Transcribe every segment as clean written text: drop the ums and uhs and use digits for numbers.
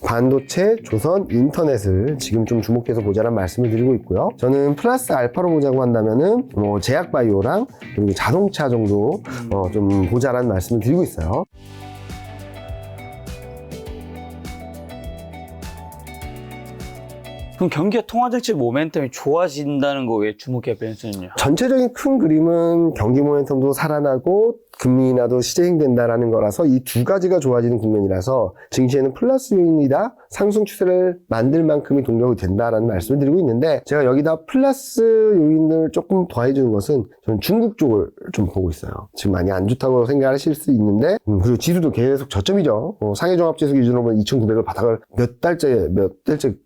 반도체, 조선, 인터넷을 지금 좀 주목해서 보자는 말씀을 드리고 있고요. 저는 플러스 알파로 보자고 한다면은 뭐 제약바이오랑 그리고 자동차 정도 좀 보자라는 말씀을 드리고 있어요. 그럼 경기가 통화정책 모멘텀이 좋아진다는 거 왜 주목해야 변수는요? 전체적인 큰 그림은 경기 모멘텀도 살아나고 금리 인하도 시행된다라는 거라서 이 두 가지가 좋아지는 국면이라서 증시에는 플러스 요인이다 상승 추세를 만들 만큼의 동력이 된다라는 말씀을 드리고 있는데, 제가 여기다 플러스 요인을 조금 더해주는 것은 저는 중국 쪽을 좀 보고 있어요. 지금 많이 안 좋다고 생각하실 수 있는데 그리고 지수도 계속 저점이죠. 상해종합지수 기준으로 보면 2,900을 바닥을 몇 달째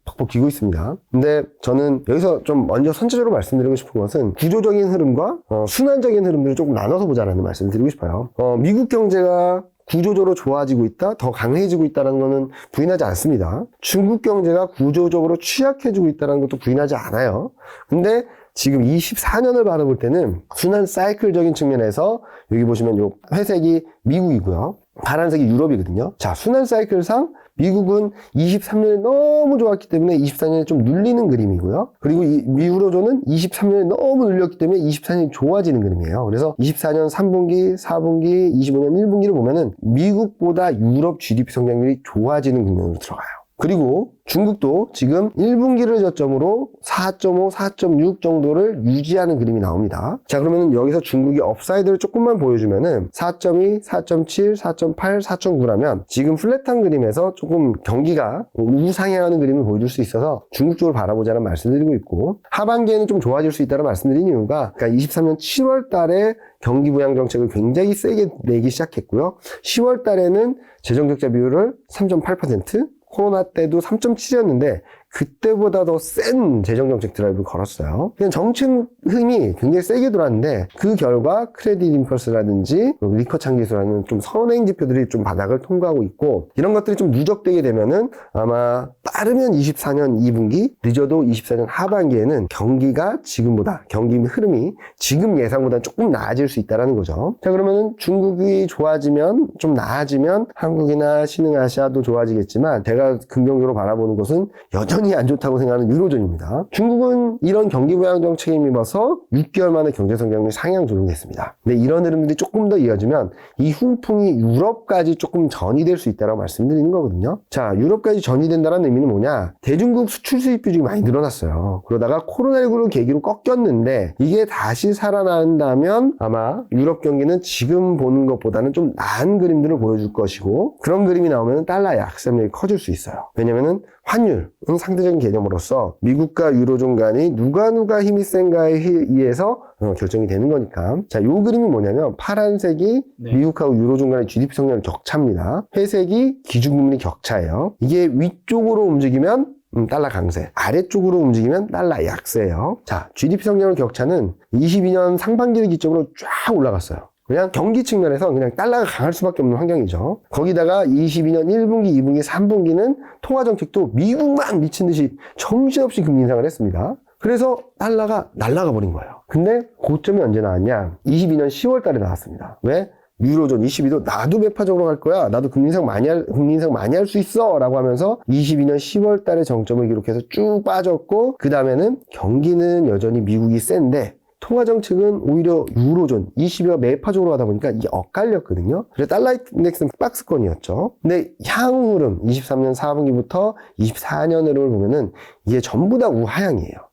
퍽퍽 기고 있습니다. 근데 저는 여기서 좀 먼저 선제적으로 말씀드리고 싶은 것은 구조적인 흐름과 순환적인 흐름들을 조금 나눠서 보자라는 말씀을 드리고 싶어요. 미국 경제가 구조적으로 좋아지고 있다, 더 강해지고 있다는 것은 부인하지 않습니다. 중국 경제가 구조적으로 취약해지고 있다는 것도 부인하지 않아요. 근데 지금 24년을 바라볼 때는 순환 사이클적인 측면에서 여기 보시면 요 회색이 미국이고요. 파란색이 유럽이거든요. 자, 순환 사이클상 미국은 23년에 너무 좋았기 때문에 24년에 좀 눌리는 그림이고요. 그리고 이 미유로존은 23년에 너무 눌렸기 때문에 24년이 좋아지는 그림이에요. 그래서 24년 3분기, 4분기, 25년 1분기를 보면은 미국보다 유럽 GDP 성장률이 좋아지는 국면으로 들어가요. 그리고 중국도 지금 1분기를 저점으로 4.5, 4.6 정도를 유지하는 그림이 나옵니다. 자, 그러면 여기서 중국이 업사이드를 조금만 보여주면은 4.2, 4.7, 4.8, 4.9라면 지금 플랫한 그림에서 조금 경기가 우상향하는 그림을 보여줄 수 있어서 중국 쪽을 바라보자는 말씀드리고 있고, 하반기에는 좀 좋아질 수 있다는 말씀드린 이유가, 그러니까 23년 7월 달에 경기 부양 정책을 굉장히 세게 내기 시작했고요. 10월 달에는 재정적자 비율을 3.8%, 코로나 때도 3.7이었는데 그때보다 더 센 재정정책 드라이브를 걸었어요. 그냥 정책 힘이 굉장히 세게 돌았는데 그 결과 크레딧 임펄스라든지 리커 창기수라는 좀 선행 지표들이 좀 바닥을 통과하고 있고, 이런 것들이 좀 누적되게 되면은 아마 빠르면 24년 2분기, 늦어도 24년 하반기에는 경기가 지금보다, 경기 흐름이 지금 예상보다 조금 나아질 수 있다는 거죠. 자, 그러면은 중국이 좋아지면, 좀 나아지면 한국이나 신흥아시아도 좋아지겠지만, 제가 긍정적으로 바라보는 것은 여전히 안 좋다고 생각하는 유로존입니다. 중국은 이런 경기 부양 정책에 힘입어서 6개월 만에 경제 성장률이 상향 조정됐습니다. 근데 이런 흐름들이 조금 더 이어지면 이 훈풍이 유럽까지 조금 전이될 수 있다고 말씀드리는 거거든요. 자, 유럽까지 전이된다는 의미는 뭐냐? 대중국 수출 수입 비중이 많이 늘어났어요. 그러다가 코로나19를 계기로 꺾였는데 이게 다시 살아난다면 아마 유럽 경기는 지금 보는 것보다는 좀 나은 그림들을 보여줄 것이고, 그런 그림이 나오면 달러 약세력이 커질 수 있어요. 왜냐면은 환율은 상대적인 개념으로서 미국과 유로존 간이 누가 힘이 센가에 의해서 결정이 되는 거니까. 자, 요 그림이 뭐냐면 파란색이 미국하고 유로존 간의 GDP 성장 격차입니다. 회색이 기준금리 격차예요. 이게 위쪽으로 움직이면 달러 강세, 아래쪽으로 움직이면 달러 약세예요. 자, GDP 성장률 격차는 22년 상반기를 기점으로 쫙 올라갔어요. 그냥 경기 측면에서 그냥 달러가 강할 수밖에 없는 환경이죠. 거기다가 22년 1분기, 2분기, 3분기는 통화정책도 미국만 미친 듯이 정신없이 금리 인상을 했습니다. 그래서 달러가 날아가 버린 거예요. 근데 고점이 언제 나왔냐? 22년 10월 달에 나왔습니다. 왜? 유로존 22도 나도 매파적으로 갈 거야. 나도 금리 인상 많이 할 수 있어. 라고 하면서 22년 10월 달에 정점을 기록해서 쭉 빠졌고, 그 다음에는 경기는 여전히 미국이 센데 통화정책은 오히려 유로존 22가 매파적으로 하다 보니까 이게 엇갈렸거든요. 그래서 달러 인덱스는 박스권이었죠. 근데 향후 흐름 23년 4분기부터 24년 흐름을 보면은 이게 전부 다 우하향이에요.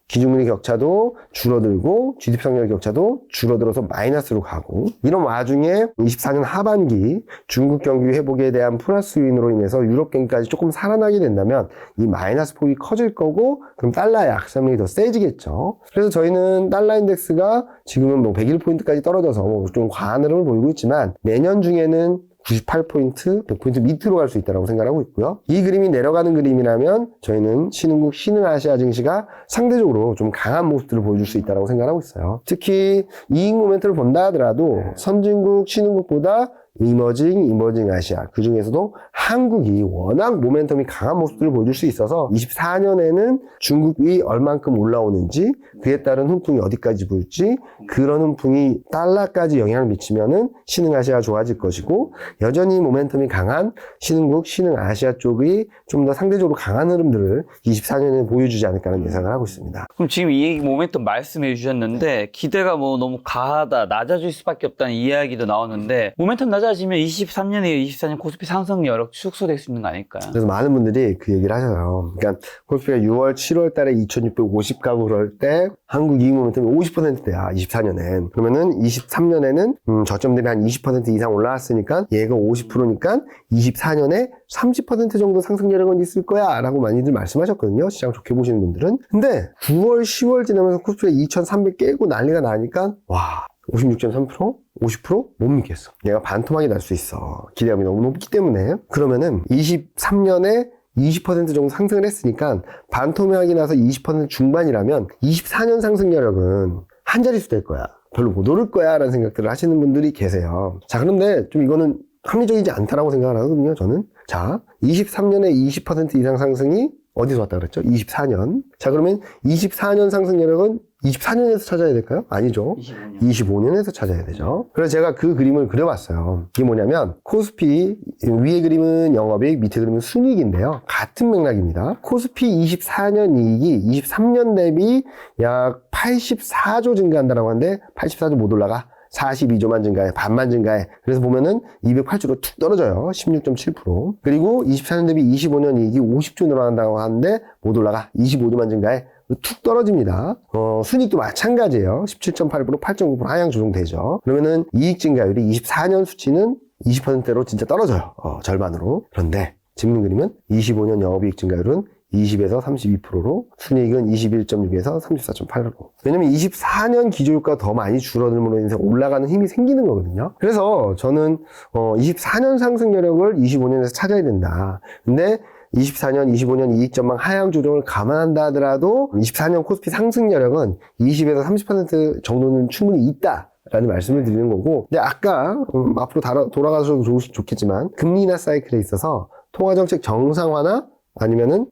기준금리 격차도 줄어들고 GDP 성장률 격차도 줄어들어서 마이너스로 가고, 이런 와중에 24년 하반기 중국 경기 회복에 대한 플러스 요인으로 인해서 유럽 경기까지 조금 살아나게 된다면 이 마이너스 폭이 커질 거고, 그럼 달러의 약세력이 더 세지겠죠. 그래서 저희는 달러 인덱스가 지금은 뭐 101포인트까지 떨어져서 좀 과한 흐름을 보이고 있지만 내년 중에는 98포인트, 100포인트 밑으로 갈 수 있다고 생각하고 있고요. 이 그림이 내려가는 그림이라면 저희는 신흥국, 신흥아시아 증시가 상대적으로 좀 강한 모습들을 보여줄 수 있다고 생각하고 있어요. 특히 이익 모멘트를 본다 하더라도 선진국, 신흥국보다 이머징 아시아. 그 중에서도 한국이 워낙 모멘텀이 강한 모습들을 보여줄 수 있어서 24년에는 중국이 얼만큼 올라오는지, 그에 따른 훈풍이 어디까지 불지, 그런 훈풍이 달러까지 영향을 미치면은 신흥아시아가 좋아질 것이고, 여전히 모멘텀이 강한 신흥국, 신흥아시아 쪽이 좀 더 상대적으로 강한 흐름들을 24년에 보여주지 않을까라는 예상을 하고 있습니다. 그럼 지금 이 모멘텀 말씀해 주셨는데 기대가 뭐 너무 과하다, 낮아질 수밖에 없다는 이야기도 나오는데 모멘텀 낮아지면 23년에 24년 코스피 상승 여력 축소될 수 있는 거 아닐까요? 그래서 많은 분들이 그 얘기를 하잖아요. 그러니까 코스피가 6월, 7월 달에 2650 가고 그럴 때 한국 이익 모멘텀이 50%대야, 24년엔. 그러면은 23년에는 저점 대비 한 20% 이상 올라왔으니까 얘가 50%니까 24년에 30% 정도 상승 여력은 있을 거야 라고 많이들 말씀하셨거든요. 시장 좋게 보시는 분들은. 근데 9월, 10월 지나면서 코스피가 2300 깨고 난리가 나니까 와, 56.3%? 50%? 못 믿겠어. 얘가 반토막이 날 수 있어. 기대감이 너무 높기 때문에. 그러면은 23년에 20% 정도 상승을 했으니까 반토막이 나서 20% 중반이라면 24년 상승 여력은 한 자릿수 될 거야. 별로 못 오를 거야 라는 생각들을 하시는 분들이 계세요. 자, 그런데 좀 이거는 합리적이지 않다라고 생각을 하거든요, 저는. 자, 23년에 20% 이상 상승이 어디서 왔다 그랬죠? 24년. 자, 그러면 24년 상승 여력은 24년에서 찾아야 될까요? 아니죠. 25년에서 찾아야 되죠. 그래서 제가 그 그림을 그려봤어요. 이게 뭐냐면 코스피 위에 그림은 영업이익, 밑에 그림은 순이익인데요. 같은 맥락입니다. 코스피 24년 이익이 23년 대비 약 84조 증가한다라고 하는데 84조 못 올라가. 42조만 증가해, 반만 증가해. 그래서 보면은 208조로 툭 떨어져요. 16.7%. 그리고 24년 대비 25년 이익이 50조 늘어난다고 하는데 못 올라가. 25조만 증가해. 툭 떨어집니다. 순이익도 마찬가지예요. 17.8%, 8.9% 하향 조정되죠. 그러면은 이익 증가율이 24년 수치는 20%대로 진짜 떨어져요. 절반으로. 그런데 짚는 그림은 25년 영업이익 증가율은 20에서 32%로 순이익은 21.6에서 34.8%. 왜냐면 24년 기조효과가 더 많이 줄어들므로 인해서 올라가는 힘이 생기는 거거든요. 그래서 저는 24년 상승 여력을 25년에서 찾아야 된다. 근데 24년, 25년 이익 전망 하향 조정을 감안한다 하더라도 24년 코스피 상승 여력은 20에서 30% 정도는 충분히 있다. 라는 말씀을 드리는 거고. 근데 아까 앞으로 돌아가셔도 좋겠지만 금리 인하 사이클에 있어서 통화정책 정상화나 아니면은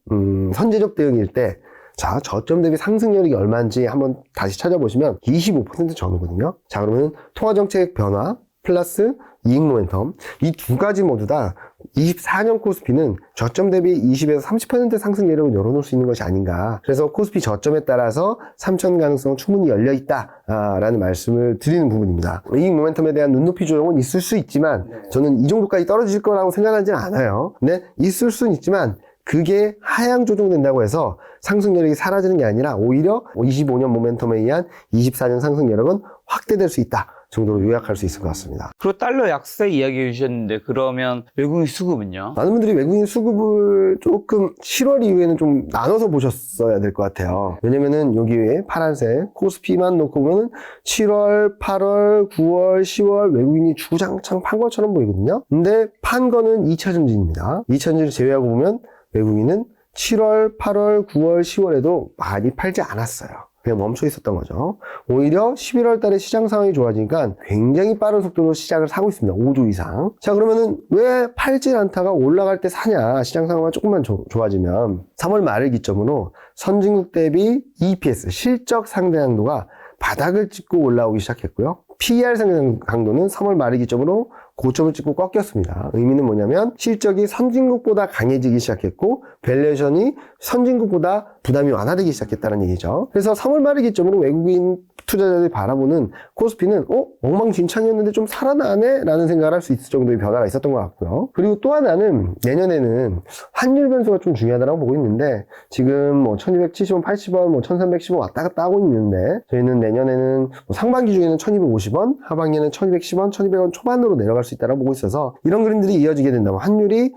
선제적 대응일 때 자, 저점 대비 상승률이 얼마인지 한번 다시 찾아보시면 25% 전후거든요. 자, 그러면 통화정책 변화 플러스 이익 모멘텀 이 두 가지 모두 다 24년 코스피는 저점 대비 20에서 30% 상승 여력을 열어놓을 수 있는 것이 아닌가. 그래서 코스피 저점에 따라서 3천 가능성은 충분히 열려있다 라는 말씀을 드리는 부분입니다. 이익 모멘텀에 대한 눈높이 조정은 있을 수 있지만 저는 이 정도까지 떨어질 거라고 생각하지는 않아요. 근데 있을 수는 있지만 그게 하향 조정된다고 해서 상승 여력이 사라지는 게 아니라 오히려 25년 모멘텀에 의한 24년 상승 여력은 확대될 수 있다 정도로 요약할 수 있을 것 같습니다. 그리고 달러 약세 이야기해 주셨는데 그러면 외국인 수급은요? 많은 분들이 외국인 수급을 조금 7월 이후에는 좀 나눠서 보셨어야 될 것 같아요. 왜냐면은 여기에 파란색 코스피만 놓고 보면 7월, 8월, 9월, 10월 외국인이 주장창 판 것처럼 보이거든요. 근데 판 거는 2차 전지입니다. 2차 전지를 제외하고 보면 외국인은 7월, 8월, 9월, 10월에도 많이 팔지 않았어요. 그냥 멈춰 있었던 거죠. 오히려 11월 달에 시장 상황이 좋아지니까 굉장히 빠른 속도로 시장을 사고 있습니다. 5조 이상. 자, 그러면은 왜 팔지 않다가 올라갈 때 사냐? 시장 상황만 조금만 좋아지면 3월 말을 기점으로 선진국 대비 EPS, 실적 상대 강도가 바닥을 찍고 올라오기 시작했고요. PER 상대 강도는 3월 말을 기점으로 고점을 찍고 꺾였습니다. 의미는 뭐냐면 실적이 선진국보다 강해지기 시작했고 밸류에이션이 선진국보다 부담이 완화되기 시작했다는 얘기죠. 그래서 3월 말을 기점으로 외국인 투자자들이 바라보는 코스피는 엉망진창이었는데 좀 살아나네? 라는 생각을 할 수 있을 정도의 변화가 있었던 것 같고요. 그리고 또 하나는 내년에는 환율 변수가 좀 중요하다고 보고 있는데 지금 뭐 1270원, 80원, 뭐 1310원 왔다 갔다 하고 있는데 저희는 내년에는 상반기 중에는 1250원, 하반기에는 1210원, 1200원 초반으로 내려갈 수 있다고 보고 있어서 이런 그림들이 이어지게 된다면 환율이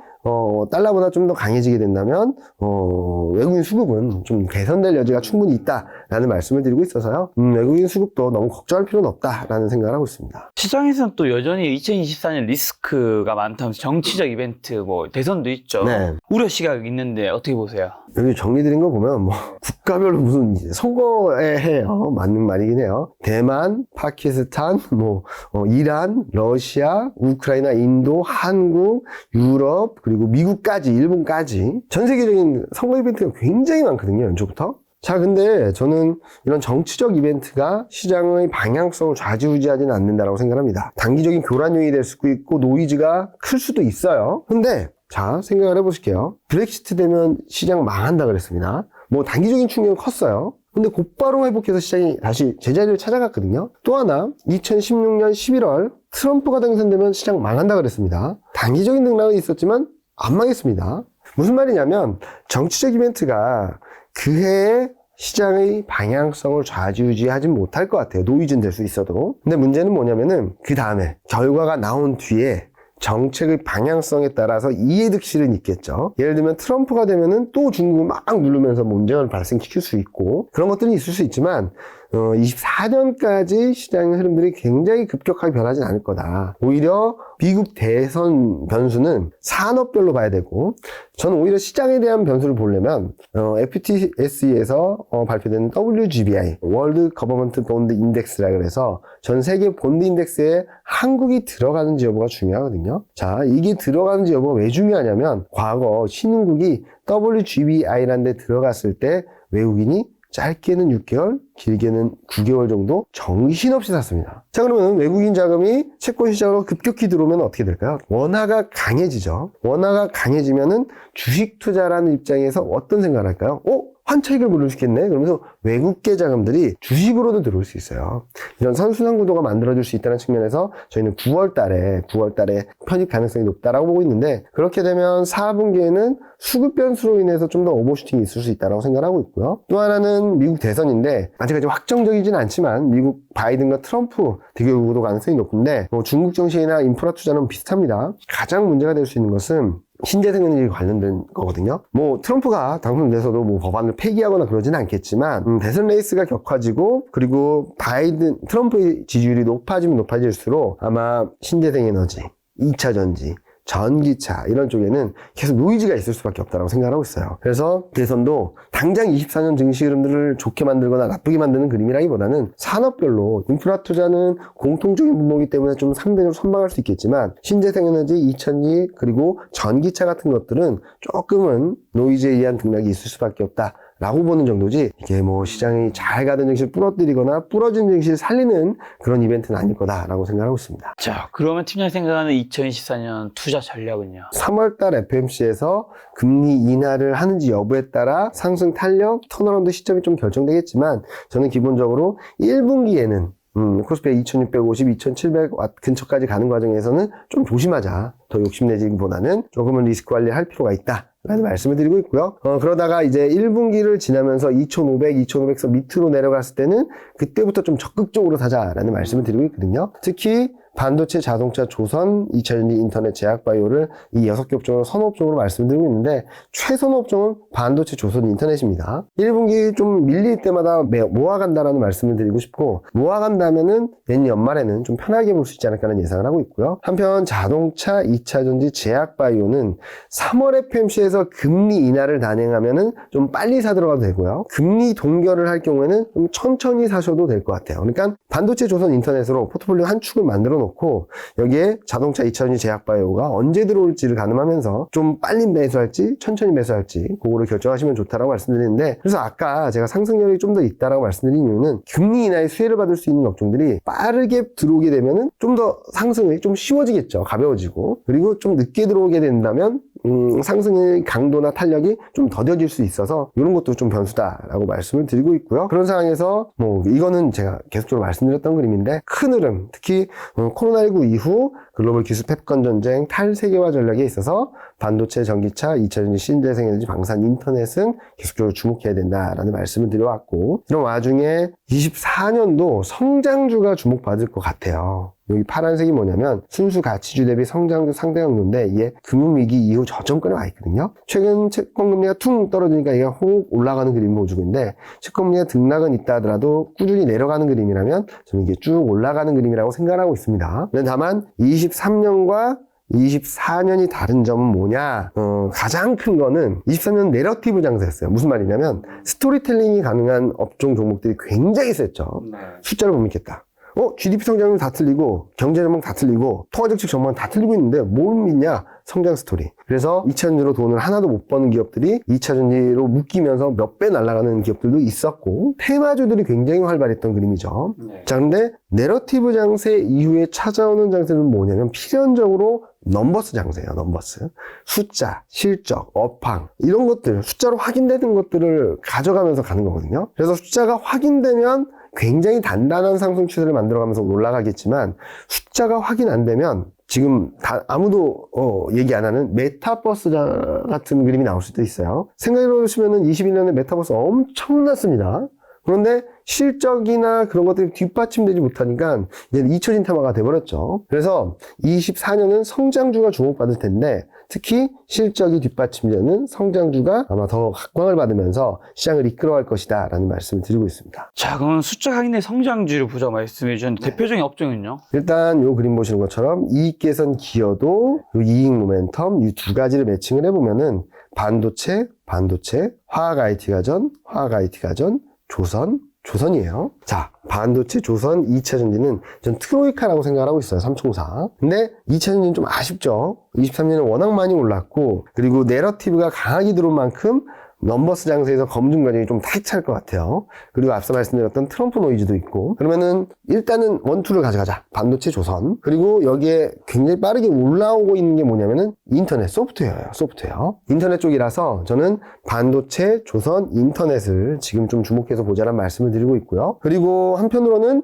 달러보다 좀 더 강해지게 된다면 외국인 수급은 좀 개선될 여지가 충분히 있다라는 말씀을 드리고 있어서요. 외국인 수급도 너무 걱정할 필요는 없다라는 생각을 하고 있습니다. 시장에서는 또 여전히 2024년 리스크가 많다면서 정치적 이벤트, 뭐 대선도 있죠. 네. 우려 시각이 있는데 어떻게 보세요? 여기 정리드린 거 보면 뭐 국가별로 무슨 선거에 해요. 맞는 말이긴 해요. 대만, 파키스탄, 이란, 러시아, 우크라이나, 인도, 한국, 유럽, 그리고 미국까지, 일본까지 전 세계적인 선거 이벤트가 굉장히 많거든요. 연초부터. 자, 근데 저는 이런 정치적 이벤트가 시장의 방향성을 좌지우지하지는 않는다고 생각합니다. 단기적인 교란 요인이 될 수도 있고 노이즈가 클 수도 있어요. 근데 자, 생각을 해보실게요. 브렉시트 되면 시장 망한다 그랬습니다. 단기적인 충격은 컸어요. 근데 곧바로 회복해서 시장이 다시 제자리를 찾아갔거든요. 또 하나, 2016년 11월 트럼프가 당선되면 시장 망한다 그랬습니다. 단기적인 등락은 있었지만 안 망했습니다. 무슨 말이냐면 정치적 이벤트가 그 해에 시장의 방향성을 좌지우지하진 못할 것 같아요. 노이즈는 될 수 있어도. 근데 문제는 뭐냐면은 그 다음에 결과가 나온 뒤에 정책의 방향성에 따라서 이해득실은 있겠죠. 예를 들면 트럼프가 되면은 또 중국을 막 누르면서 문제를 발생시킬 수 있고 그런 것들이 있을 수 있지만 24년까지 시장의 흐름들이 굉장히 급격하게 변하진 않을 거다. 오히려 미국 대선 변수는 산업별로 봐야 되고 저는 오히려 시장에 대한 변수를 보려면 FTSE에서 발표되는 WGBI 월드 거버먼트 본드 인덱스라 그래서 전 세계 본드 인덱스에 한국이 들어가는지 여부가 중요하거든요. 자, 이게 들어가는지 여부가 왜 중요하냐면 과거 신흥국이 WGBI라는 데 들어갔을 때 외국인이 짧게는 6개월, 길게는 9개월 정도 정신없이 샀습니다. 자, 그러면 외국인 자금이 채권 시장으로 급격히 들어오면 어떻게 될까요? 원화가 강해지죠. 원화가 강해지면은 주식 투자라는 입장에서 어떤 생각을 할까요? 환차익을 물을 수 있겠네? 그러면서 외국계 자금들이 주식으로도 들어올 수 있어요. 이런 선순환 구도가 만들어질 수 있다는 측면에서 저희는 9월 달에 편입 가능성이 높다라고 보고 있는데 그렇게 되면 4분기에는 수급 변수로 인해서 좀 더 오버슈팅이 있을 수 있다고 생각하고 있고요. 또 하나는 미국 대선인데 아직까지 확정적이진 않지만 미국 바이든과 트럼프 대결 구도 가능성이 높은데 중국 정시나 인프라 투자는 비슷합니다. 가장 문제가 될 수 있는 것은 신재생에너지 관련된 거거든요. 트럼프가 당선돼서도 법안을 폐기하거나 그러지는 않겠지만 대선 레이스가 격화지고 그리고 트럼프의 지지율이 높아질수록 아마 신재생에너지, 2차 전지, 전기차 이런 쪽에는 계속 노이즈가 있을 수밖에 없다고 생각하고 있어요. 그래서 대선도 당장 24년 증시 흐름들을 좋게 만들거나 나쁘게 만드는 그림이라기보다는 산업별로 인프라 투자는 공통적인 분모이기 때문에 좀 상대적으로 선방할 수 있겠지만 신재생에너지, 2차전지 그리고 전기차 같은 것들은 조금은 노이즈에 의한 등락이 있을 수밖에 없다. 라고 보는 정도지 이게 시장이 잘 가던 증시를 부러뜨리거나 부러진 증시를 살리는 그런 이벤트는 아닐 거다라고 생각하고 있습니다. 자, 그러면 팀장이 생각하는 2024년 투자 전략은요? 3월달 FMC에서 금리 인하를 하는지 여부에 따라 상승 탄력, 턴어라운드 시점이 좀 결정되겠지만 저는 기본적으로 1분기에는 코스피 2650, 2700 근처까지 가는 과정에서는 좀 조심하자. 더 욕심내기보다는 조금은 리스크 관리할 필요가 있다. 라는 말씀을 드리고 있고요. 그러다가 이제 1분기를 지나면서 2500, 2500선 밑으로 내려갔을 때는 그때부터 좀 적극적으로 사자라는 말씀을 드리고 있거든요. 특히 반도체, 자동차, 조선, 2차전지, 인터넷, 제약바이오를 이 6개 업종으로 선호업종으로 말씀드리고 있는데 최선호 업종은 반도체, 조선, 인터넷입니다. 1분기 좀 밀릴 때마다 모아간다라는 말씀을 드리고 싶고 모아간다면은 내년 연말에는 좀 편하게 볼 수 있지 않을까 하는 예상을 하고 있고요. 한편 자동차, 2차전지, 제약바이오는 3월 FMC에서 금리 인하를 단행하면은 좀 빨리 사들어가도 되고요. 금리 동결을 할 경우에는 좀 천천히 사셔도 될 것 같아요. 그러니까 반도체, 조선, 인터넷으로 포트폴리오 한 축을 만들어 놓고 여기에 자동차, 2차전지, 제약바이오가 언제 들어올지를 가늠하면서 좀 빨리 매수할지 천천히 매수할지 그거를 결정하시면 좋다라고 말씀드리는데 그래서 아까 제가 상승력이 좀 더 있다라고 말씀드린 이유는 금리 인하의 수혜를 받을 수 있는 업종들이 빠르게 들어오게 되면은 좀 더 상승이 좀 쉬워지겠죠. 가벼워지고 그리고 좀 늦게 들어오게 된다면 상승의 강도나 탄력이 좀 더뎌질 수 있어서 이런 것도 좀 변수다라고 말씀을 드리고 있고요. 그런 상황에서 이거는 제가 계속적으로 말씀드렸던 그림인데 큰 흐름, 특히 코로나19 이후 글로벌 기술 패권 전쟁, 탈세계화 전략에 있어서 반도체, 전기차, 2차전지, 신재생에너지, 방산, 인터넷은 계속적으로 주목해야 된다라는 말씀을 드려왔고 이런 와중에 24년도 성장주가 주목받을 것 같아요. 여기 파란색이 뭐냐면 순수 가치주 대비 성장률 상대 강도인데 이게 금융위기 이후 저점권에 와 있거든요. 최근 채권금리가 퉁 떨어지니까 이게 호흡 올라가는 그림을 보여주고 있는데 채권금리가 등락은 있다 하더라도 꾸준히 내려가는 그림이라면 저는 이게 쭉 올라가는 그림이라고 생각하고 있습니다. 다만 23년과 24년이 다른 점은 뭐냐? 가장 큰 거는 23년 내러티브 장세였어요. 무슨 말이냐면 스토리텔링이 가능한 업종 종목들이 굉장히 셌죠. 숫자를 못 믿겠다. GDP 성장률 다 틀리고 경제 전망 다 틀리고 통화정책 전망 다 틀리고 있는데 뭘 믿냐? 성장 스토리. 그래서 2차 전지로 돈을 하나도 못 버는 기업들이 2차 전지로 묶이면서 몇 배 날아가는 기업들도 있었고 테마주들이 굉장히 활발했던 그림이죠. 자, 근데 내러티브 장세 이후에 찾아오는 장세는 뭐냐면 필연적으로 넘버스 장세예요. 넘버스. 숫자, 실적, 업황 이런 것들 숫자로 확인되는 것들을 가져가면서 가는 거거든요. 그래서 숫자가 확인되면 굉장히 단단한 상승 추세를 만들어가면서 올라가겠지만 숫자가 확인 안 되면 지금 아무도 얘기 안 하는 메타버스 같은 그림이 나올 수도 있어요. 생각해보시면 21년에 메타버스 엄청났습니다. 그런데 실적이나 그런 것들이 뒷받침되지 못하니까 이제 잊혀진 테마가 돼버렸죠. 그래서 24년은 성장주가 주목받을 텐데 특히 실적이 뒷받침되는 성장주가 아마 더 각광을 받으면서 시장을 이끌어갈 것이다 라는 말씀을 드리고 있습니다. 자, 그럼 숫자 확인의 성장주를 보자 말씀해 주셨는데 대표적인 업종은요? 일단 요 그림 보시는 것처럼 이익 개선 기여도, 이익 모멘텀 이 두 가지를 매칭을 해보면은 반도체, 화학 IT 가전, 조선이에요. 자, 반도체, 조선, 2차 전지는 전 트로이카라고 생각을 하고 있어요. 삼총사. 근데 2차 전지는 좀 아쉽죠. 23년에 워낙 많이 올랐고 그리고 내러티브가 강하게 들어온 만큼 넘버스 장세에서 검증 과정이 좀 타이트할 것 같아요. 그리고 앞서 말씀드렸던 트럼프 노이즈도 있고 그러면은 일단은 원투를 가져가자. 반도체, 조선. 그리고 여기에 굉장히 빠르게 올라오고 있는 게 뭐냐면은 인터넷 소프트웨어예요. 소프트웨어. 인터넷 쪽이라서 저는 반도체, 조선, 인터넷을 지금 좀 주목해서 보자는 말씀을 드리고 있고요. 그리고 한편으로는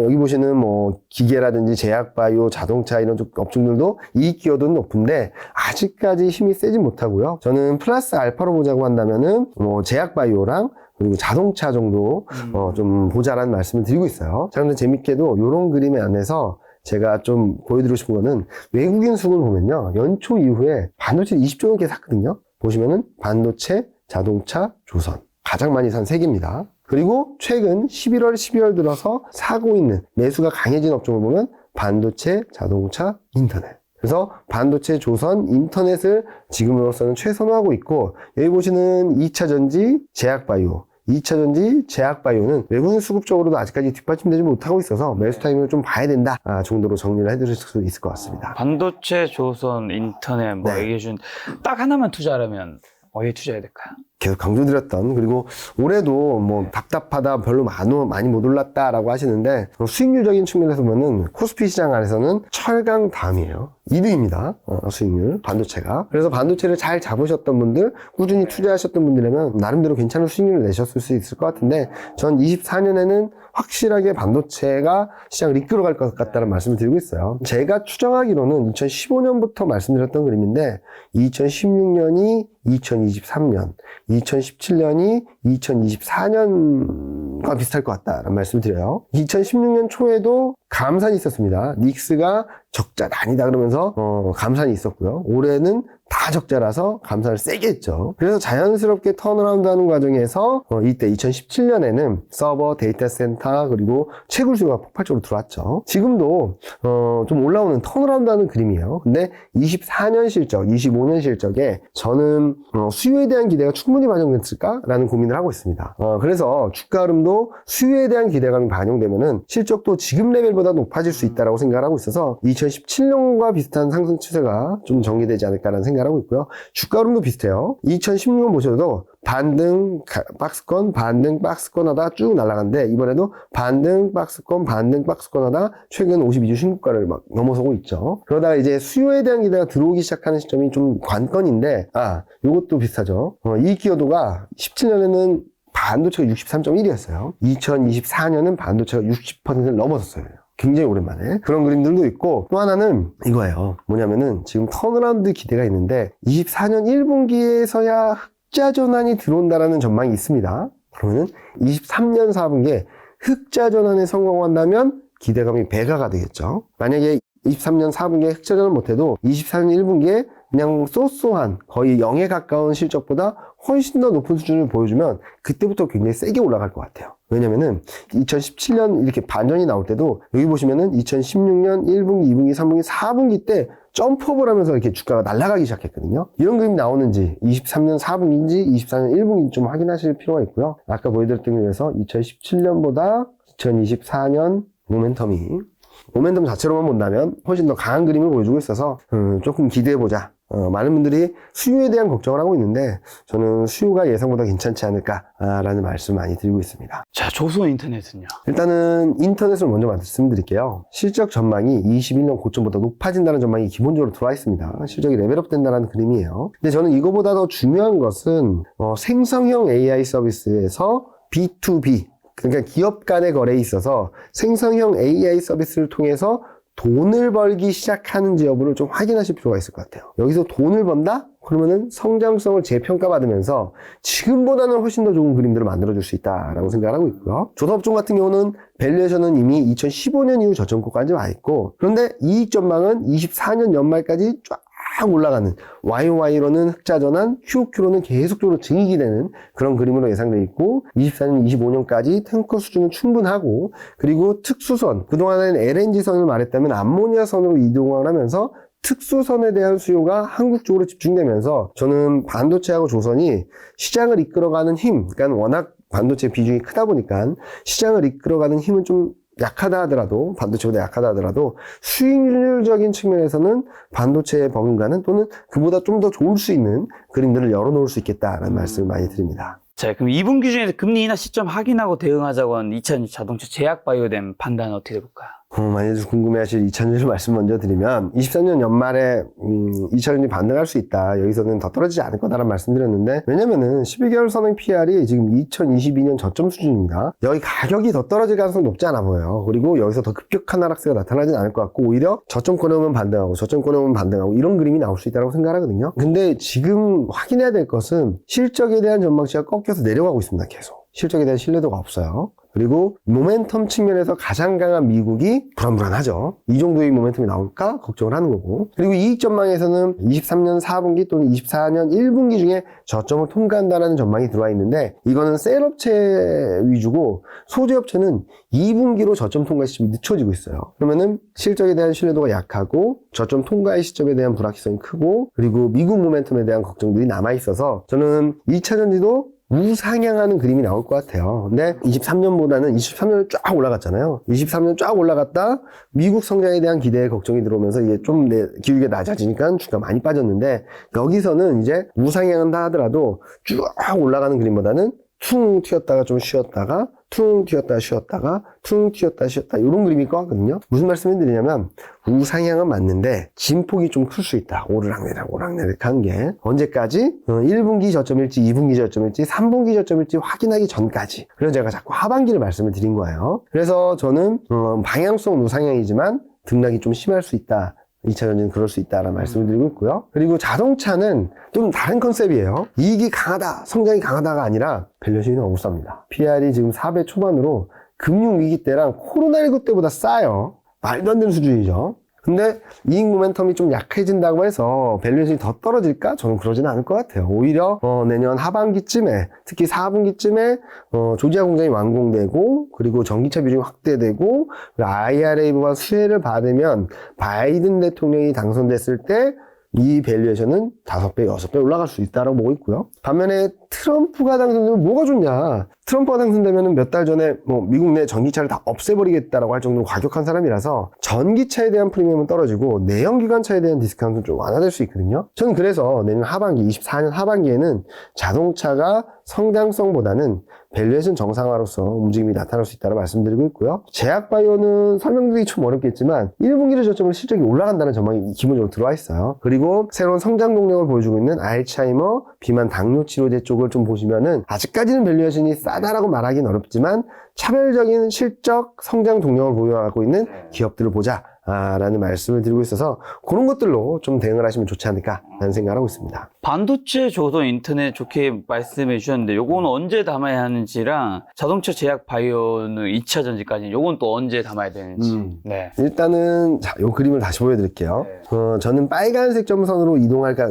여기 보시는 뭐 기계라든지 제약바이오, 자동차 이런 쪽 업종들도 이익 기여도는 높은데 아직까지 힘이 세진 못하고요. 저는 플러스 알파로 보자고 한다면은 뭐 제약바이오랑 그리고 자동차 정도 좀 보자라는 말씀을 드리고 있어요. 자, 그런데 재밌게도 이런 그림의 안에서 제가 좀 보여드리고 싶은 거는 외국인 수급을 보면요. 연초 이후에 반도체 20조 넘게 샀거든요. 보시면은 반도체, 자동차, 조선 가장 많이 산 세 개입니다. 그리고 최근 11월, 12월 들어서 사고 있는 매수가 강해진 업종을 보면 반도체, 자동차, 인터넷. 그래서 반도체, 조선, 인터넷을 지금으로서는 최선화하고 있고 여기 보시는 2차 전지, 제약바이오 2차 전지, 제약바이오는 외국인 수급적으로도 아직까지 뒷받침되지 못하고 있어서 매수 타이밍을 좀 봐야 된다 정도로 정리를 해드릴 수 있을 것 같습니다. 반도체, 조선, 인터넷 뭐 네. 얘기해 준 딱 하나만 투자하려면 어디에 투자해야 될까요? 계속 강조드렸던 그리고 올해도 뭐 답답하다 별로 많이 못 올랐다라고 하시는데 수익률적인 측면에서 보면은 코스피 시장 안에서는 철강 다음이에요. 2등입니다. 수익률 반도체가. 그래서 반도체를 잘 잡으셨던 분들 꾸준히 투자하셨던 분들이라면 나름대로 괜찮은 수익률을 내셨을 수 있을 것 같은데 전 24년에는 확실하게 반도체가 시장을 이끌어갈 것 같다는 말씀을 드리고 있어요. 제가 추정하기로는 2015년부터 말씀드렸던 그림인데 2016년이 2023년 2017년이 2024년과 비슷할 것 같다라는 말씀을 드려요. 2016년 초에도 감산이 있었습니다. 닉스가 적자가 아니다 그러면서 감산이 있었고요. 올해는 다 적자라서 감산을 세게 했죠. 그래서 자연스럽게 턴어라운드 하는 과정에서 이때 2017년에는 서버, 데이터 센터 그리고 채굴 수요가 폭발적으로 들어왔죠. 지금도 좀 올라오는 턴어라운드 하는 그림이에요. 근데 24년 실적, 25년 실적에 저는 수요에 대한 기대가 충분히 반영됐을까라는 고민을 하고 있습니다. 그래서 주가 흐름도 수요에 대한 기대감이 반영되면은 실적도 지금 레벨보다 높아질 수 있다고 생각을 하고 있어서 2017년과 비슷한 상승 추세가 좀 전개되지 않을까라는 생각을 하고 있고요. 주가 흐름도 비슷해요. 2016년 보셔도 반등 박스권, 반등 박스권 하다 쭉 날아갔는데 이번에도 반등 박스권, 반등 박스권 하다 최근 52주 신고가를 막 넘어서고 있죠. 그러다가 이제 수요에 대한 기대가 들어오기 시작하는 시점이 좀 관건인데 요것도 비슷하죠. 이 기여도가 17년에는 반도체가 63.1이었어요. 2024년은 반도체가 60%를 넘어섰어요. 굉장히 오랜만에 그런 그림들도 있고 또 하나는 이거예요. 뭐냐면은 지금 턴어라운드 기대가 있는데 24년 1분기에서야 흑자 전환이 들어온다라는 전망이 있습니다. 그러면은 23년 4분기에 흑자 전환에 성공한다면 기대감이 배가가 되겠죠. 만약에 23년 4분기에 흑자전을 못해도 24년 1분기에 그냥 쏘쏘한 거의 0에 가까운 실적보다 훨씬 더 높은 수준을 보여주면 그때부터 굉장히 세게 올라갈 것 같아요. 왜냐면은 2017년 이렇게 반전이 나올 때도 여기 보시면은 2016년 1분기, 2분기, 3분기, 4분기 때 점프업을 하면서 이렇게 주가가 날아가기 시작했거든요. 이런 그림이 나오는지 23년 4분기인지 24년 1분기인지 좀 확인하실 필요가 있고요. 아까 보여드렸던 거에서 2017년보다 2024년 모멘텀 자체로만 본다면 훨씬 더 강한 그림을 보여주고 있어서 조금 기대해보자. 많은 분들이 수요에 대한 걱정을 하고 있는데 저는 수요가 예상보다 괜찮지 않을까라는 말씀 많이 드리고 있습니다. 자, 조선인터넷은요? 일단은 인터넷을 먼저 말씀드릴게요. 실적 전망이 21년 고점보다 높아진다는 전망이 기본적으로 들어와 있습니다. 실적이 레벨업 된다는 그림이에요. 근데 저는 이거보다 더 중요한 것은 생성형 AI 서비스에서 B2B, 그러니까 기업 간의 거래에 있어서 생성형 AI 서비스를 통해서 돈을 벌기 시작하는지 여부를 좀 확인하실 필요가 있을 것 같아요. 여기서 돈을 번다? 그러면은 성장성을 재평가받으면서 지금보다는 훨씬 더 좋은 그림들을 만들어줄 수 있다라고 생각을 하고 있고요. 조선업종 같은 경우는 밸류에이션은 이미 2015년 이후 저점고까지 와 있고, 그런데 이익 전망은 24년 연말까지 쫙 올라가는, YOY로는 흑자 전환, QOQ로는 계속적으로 증익이 되는 그런 그림으로 예상되어 있고, 24년, 25년까지 탱커 수준은 충분하고, 그리고 특수선, 그동안에는 LNG선을 말했다면 암모니아선으로 이동을 하면서 특수선에 대한 수요가 한국 쪽으로 집중되면서 저는 반도체하고 조선이 시장을 이끌어가는 힘, 그러니까 워낙 반도체 비중이 크다 보니까 시장을 이끌어가는 힘은 좀 약하다 하더라도, 반도체보다 약하다 하더라도 수익률적인 측면에서는 반도체의 버금가는 또는 그보다 좀 더 좋을 수 있는 그림들을 열어놓을 수 있겠다라는 말씀을 많이 드립니다. 자, 그럼 2분기 중에서 금리 인하 시점 확인하고 대응하자고 한 2차전지 자동차 제약바이오댐 판단은 어떻게 해볼까요? 많이들 궁금해하실 2차전지 말씀 먼저 드리면 23년 연말에 2차전지 반등할 수 있다. 여기서는 더 떨어지지 않을 거다라는 말씀드렸는데, 왜냐면은 12개월 선행 PR이 지금 2022년 저점 수준입니다. 여기 가격이 더 떨어질 가능성이 높지 않아 보여요. 그리고 여기서 더 급격한 하락세가 나타나진 않을 것 같고, 오히려 저점권에 오면 반등하고 저점권에 오면 반등하고 이런 그림이 나올 수 있다고 생각하거든요. 근데 지금 확인해야 될 것은 실적에 대한 전망치가 꺾여서 내려가고 있습니다. 계속 실적에 대한 신뢰도가 없어요. 그리고 모멘텀 측면에서 가장 강한 미국이 불안불안하죠. 이 정도의 모멘텀이 나올까 걱정을 하는 거고, 그리고 이익 전망에서는 23년 4분기 또는 24년 1분기 중에 저점을 통과한다는 전망이 들어와 있는데, 이거는 셀업체 위주고 소재업체는 2분기로 저점 통과 시점이 늦춰지고 있어요. 그러면은 실적에 대한 신뢰도가 약하고 저점 통과의 시점에 대한 불확실성이 크고, 그리고 미국 모멘텀에 대한 걱정들이 남아있어서 저는 2차전지도 우상향하는 그림이 나올 것 같아요. 근데 23년보다는 23년을 쫙 올라갔잖아요. 23년 쫙 올라갔다 미국 성장에 대한 기대에 걱정이 들어오면서 이게 좀 기울기가 낮아지니까 주가 많이 빠졌는데, 여기서는 이제 우상향한다 하더라도 쭉 올라가는 그림보다는 퉁 튀었다가 좀 쉬었다가 퉁 튀었다가 쉬었다가 퉁 튀었다가 쉬었다, 이런 그림일 것 같거든요. 무슨 말씀을 드리냐면 우상향은 맞는데 진폭이 좀 클 수 있다. 오르락내리락 한 게 언제까지? 1분기 저점일지 2분기 저점일지 3분기 저점일지 확인하기 전까지. 그래서 제가 자꾸 하반기를 말씀을 드린 거예요. 그래서 저는 방향성은 우상향이지만 등락이 좀 심할 수 있다. 2차전지는 그럴 수 있다라는 말씀을 드리고 있고요. 그리고 자동차는 좀 다른 컨셉이에요. 이익이 강하다, 성장이 강하다가 아니라 밸류에이션이 너무 쌉니다. PR이 지금 4배 초반으로 금융위기 때랑 코로나19 때보다 싸요. 말도 안 되는 수준이죠. 근데 이익 모멘텀이 좀 약해진다고 해서 밸류에이션이 더 떨어질까? 저는 그러지는 않을 것 같아요. 오히려 내년 하반기쯤에, 특히 4분기쯤에 조지아 공장이 완공되고, 그리고 전기차 비중이 확대되고, IRA 법안 수혜를 받으면 바이든 대통령이 당선됐을 때 이 밸류에이션은 5배, 6배 올라갈 수 있다고 보고 있고요. 반면에 트럼프가 당선되면 뭐가 좋냐? 트럼프가 당선되면 몇 달 전에 미국 내 전기차를 다 없애버리겠다라고 할 정도로 과격한 사람이라서 전기차에 대한 프리미엄은 떨어지고 내연기관차에 대한 디스카운트는 좀 완화될 수 있거든요. 저는 그래서 내년 하반기, 24년 하반기에는 자동차가 성장성보다는 밸류에이션 정상화로서 움직임이 나타날 수 있다고 말씀드리고 있고요. 제약바이오는 설명드리기 좀 어렵겠지만 1분기로 저점으로 실적이 올라간다는 전망이 기본적으로 들어와 있어요. 그리고 새로운 성장 동력을 보여주고 있는 알츠하이머, 비만 당뇨 치료제 쪽을 좀 보시면은 아직까지는 밸류에이션이 싸다라고 말하기는 어렵지만 차별적인 실적 성장 동력을 보유하고 있는 기업들을 보자 라는 말씀을 드리고 있어서 그런 것들로 좀 대응을 하시면 좋지 않을까라는 생각을 하고 있습니다. 반도체, 조선, 인터넷 좋게 말씀해 주셨는데 요거는 언제 담아야 하는지랑 자동차, 제약, 바이오는 2차 전지까지 요건 또 언제 담아야 되는지. 네. 일단은 자, 요 그림을 다시 보여드릴게요. 저는 빨간색 점선으로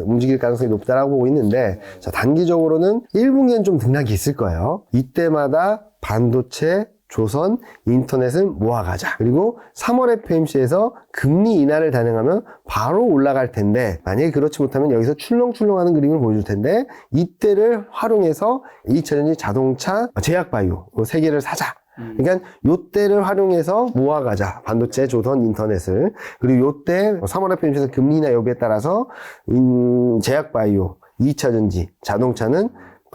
움직일 가능성이 높다라고 보고 있는데 자, 단기적으로는 1분기엔 좀 등락이 있을 거예요. 이때마다 반도체, 조선, 인터넷은 모아가자. 그리고 3월 FMC에서 금리 인하를 단행하면 바로 올라갈 텐데 만약에 그렇지 못하면 여기서 출렁출렁하는 그림을 보여줄 텐데 이때를 활용해서 2차전지, 자동차, 제약바이오 세 개를 사자. 그러니까 요때를 활용해서 모아가자. 반도체, 조선, 인터넷을. 그리고 요때 3월 FMC에서 금리 인하 여부에 따라서 제약바이오, 2차전지, 자동차는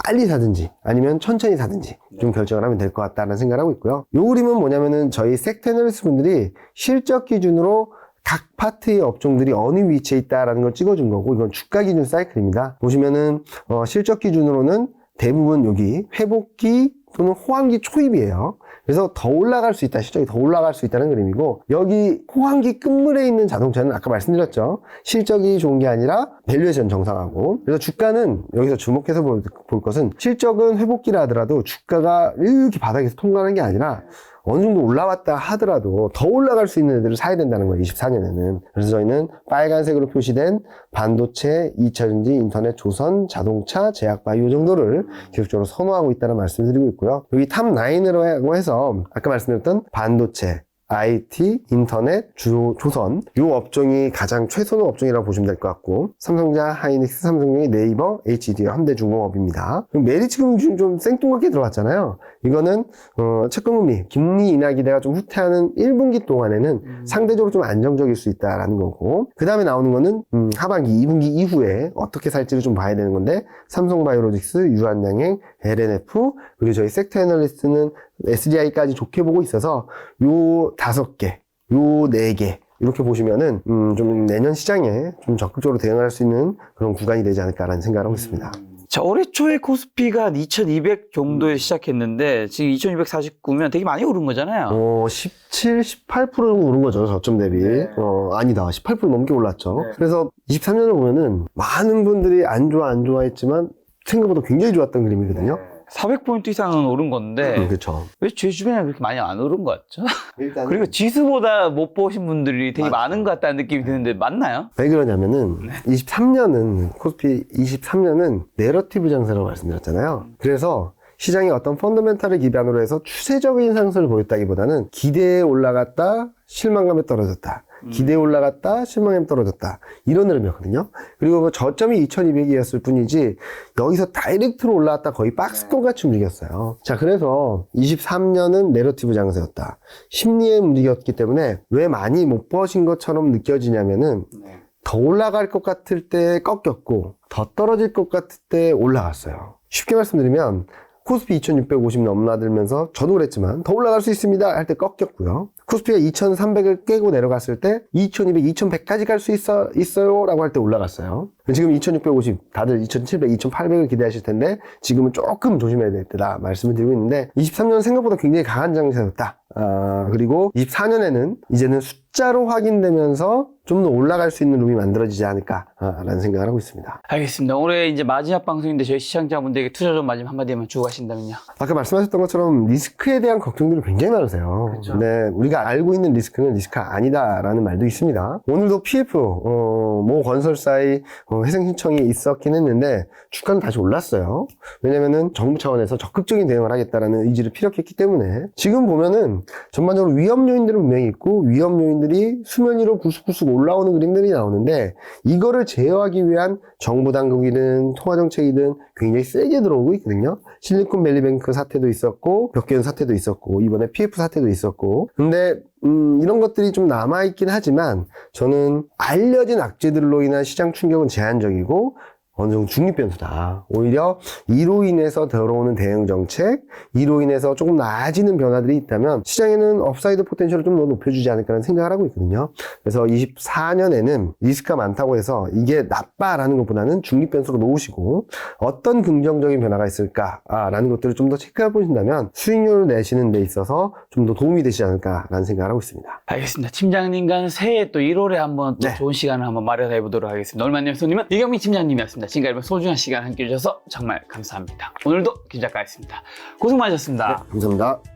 빨리 사든지 아니면 천천히 사든지 좀 결정을 하면 될 것 같다는 생각을 하고 있고요. 요 그림은 뭐냐면은 저희 섹터 애널리스트 분들이 실적 기준으로 각 파트의 업종들이 어느 위치에 있다라는 걸 찍어준 거고 이건 주가 기준 사이클입니다. 보시면은 실적 기준으로는 대부분 여기 회복기 또는 호황기 초입이에요. 그래서 더 올라갈 수 있다. 실적이 더 올라갈 수 있다는 그림이고 여기 호황기 끝물에 있는 자동차는 아까 말씀드렸죠. 실적이 좋은 게 아니라 밸류에이션 정상하고 그래서 주가는 여기서 주목해서 볼 것은 실적은 회복기라 하더라도 주가가 이렇게 바닥에서 통과하는 게 아니라 어느 정도 올라왔다 하더라도 더 올라갈 수 있는 애들을 사야 된다는 거예요. 24년에는. 그래서 저희는 빨간색으로 표시된 반도체, 2차전지, 인터넷, 조선, 자동차, 제약바이오 정도를 계속적으로 선호하고 있다는 말씀을 드리고 있고요. 여기 탑9으로 해서 아까 말씀드렸던 반도체, IT, 인터넷, 조선 요 업종이 가장 최선호 업종이라고 보시면 될 것 같고 삼성전자, 하이닉스, 삼성전기, 네이버, HD, 현대중공업입니다. 메리츠금 좀 생뚱맞게 들어왔잖아요. 이거는 채권금리, 금리 인하 기대가 좀 후퇴하는 1분기 동안에는 상대적으로 좀 안정적일 수 있다라는 거고 그 다음에 나오는 거는 하반기, 2분기 이후에 어떻게 살지를 좀 봐야 되는 건데 삼성바이오로직스, 유한양행, LNF 그리고 저희 섹터 애널리스트는 SDI까지 좋게 보고 있어서 요 5개, 요 4개 이렇게 보시면은 좀 내년 시장에 좀 적극적으로 대응할 수 있는 그런 구간이 되지 않을까라는 생각을 하고 있습니다. 자, 올해 초에 코스피가 2200 정도에 시작했는데 지금 2249면 되게 많이 오른 거잖아요. 17, 18% 정도 오른 거죠. 저점 대비. 네. 아니다. 18% 넘게 올랐죠. 그래서 23년을 보면은 많은 분들이 안 좋아했지만 생각보다 굉장히 좋았던 그림이거든요. 400포인트 이상은 오른 건데 그렇죠. 왜 제 주변에 그렇게 많이 안 오른 것 같죠? 일단 그리고 지수보다 못 보신 분들이 되게 맞죠. 많은 것 같다는 느낌이 드는데 맞나요? 왜 그러냐면은 23년은 코스피 23년은 내러티브 장세라고 말씀드렸잖아요. 그래서 시장이 어떤 펀더멘탈을 기반으로 해서 추세적인 상승을 보였다기보다는 기대에 올라갔다 실망감에 떨어졌다. 기대에 올라갔다 실망감에 떨어졌다. 이런 흐름이었거든요. 그리고 그 저점이 2200이었을 뿐이지 여기서 다이렉트로 올라왔다 거의 박스권 같이 움직였어요. 자, 그래서 23년은 내러티브 장세였다. 심리에 움직였기 때문에 왜 많이 못 버신 것처럼 느껴지냐면은 더 올라갈 것 같을 때 꺾였고 더 떨어질 것 같을 때 올라갔어요. 쉽게 말씀드리면 코스피 2650 넘나들면서 저도 그랬지만 더 올라갈 수 있습니다 할 때 꺾였고요. 코스피가 2300을 깨고 내려갔을 때 2200, 2100까지 갈 수 있어요 라고 할 때 올라갔어요. 지금 2650 다들 2700, 2800을 기대하실 텐데 지금은 조금 조심해야 될 때다 말씀을 드리고 있는데 23년은 생각보다 굉장히 강한 장세였다. 그리고 24년에는 이제는 숫자로 확인되면서 좀 더 올라갈 수 있는 룸이 만들어지지 않을까라는 생각을 하고 있습니다. 알겠습니다. 올해 이제 마지막 방송인데 저희 시청자분들에게 투자점 마지막 한마디만 주고 가신다면요. 아까 말씀하셨던 것처럼 리스크에 대한 걱정들이 굉장히 많으세요. 그렇죠. 네, 우리가 알고 있는 리스크는 리스크가 아니다라는 말도 있습니다. 오늘도 PF, 모 건설사의 회생 신청이 있었긴 했는데 주가는 다시 올랐어요. 왜냐면은 정부 차원에서 적극적인 대응을 하겠다라는 의지를 피력했기 때문에 지금 보면은 전반적으로 위험 요인들은 분명히 있고 위험 요인들이 수면 위로 구석구석 올라오는 그림들이 나오는데 이거를 제어하기 위한 정부 당국이든 통화정책이든 굉장히 세게 들어오고 있거든요. 실리콘밸리뱅크 사태도 있었고 벽계현 사태도 있었고 이번에 PF 사태도 있었고 근데 이런 것들이 좀 남아있긴 하지만 저는 알려진 악재들로 인한 시장 충격은 제한적이고 어느 정도 중립 변수다. 오히려 이로 인해서 들어오는 대응 정책, 이로 인해서 조금 나아지는 변화들이 있다면 시장에는 업사이드 포텐셜을 좀 더 높여주지 않을까라는 생각을 하고 있거든요. 그래서 24년에는 리스크가 많다고 해서 이게 나빠라는 것보다는 중립 변수로 놓으시고 어떤 긍정적인 변화가 있을까라는 것들을 좀 더 체크해 보신다면 수익률을 내시는 데 있어서 좀 더 도움이 되시지 않을까라는 생각을 하고 있습니다. 알겠습니다. 팀장님과는 새해 또 1월에 한번 또 네. 좋은 시간을 한번 마련해 보도록 하겠습니다. 오늘 만난 손님은 이경민 팀장님이었습니다. 지금까지 소중한 시간 함께 해주셔서 정말 감사합니다. 오늘도 김 작가였습니다. 고생 많으셨습니다. 감사합니다.